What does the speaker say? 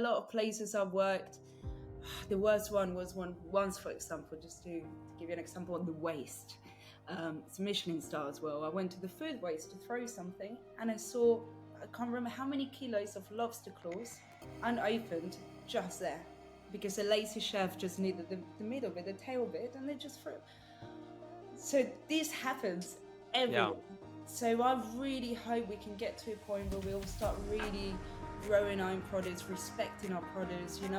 A lot of places I've worked, the worst one was once, for example, just to give you an example on the waste. It's a Michelin star as well. I went to the food waste to throw something, and I saw, I can't remember how many kilos of lobster claws unopened just there, because a lazy chef just needed the middle bit, the tail bit, and they just threw. So this happens Yeah. everywhere. So I really hope we can get to a point where we all start really growing our own produce, respecting our produce,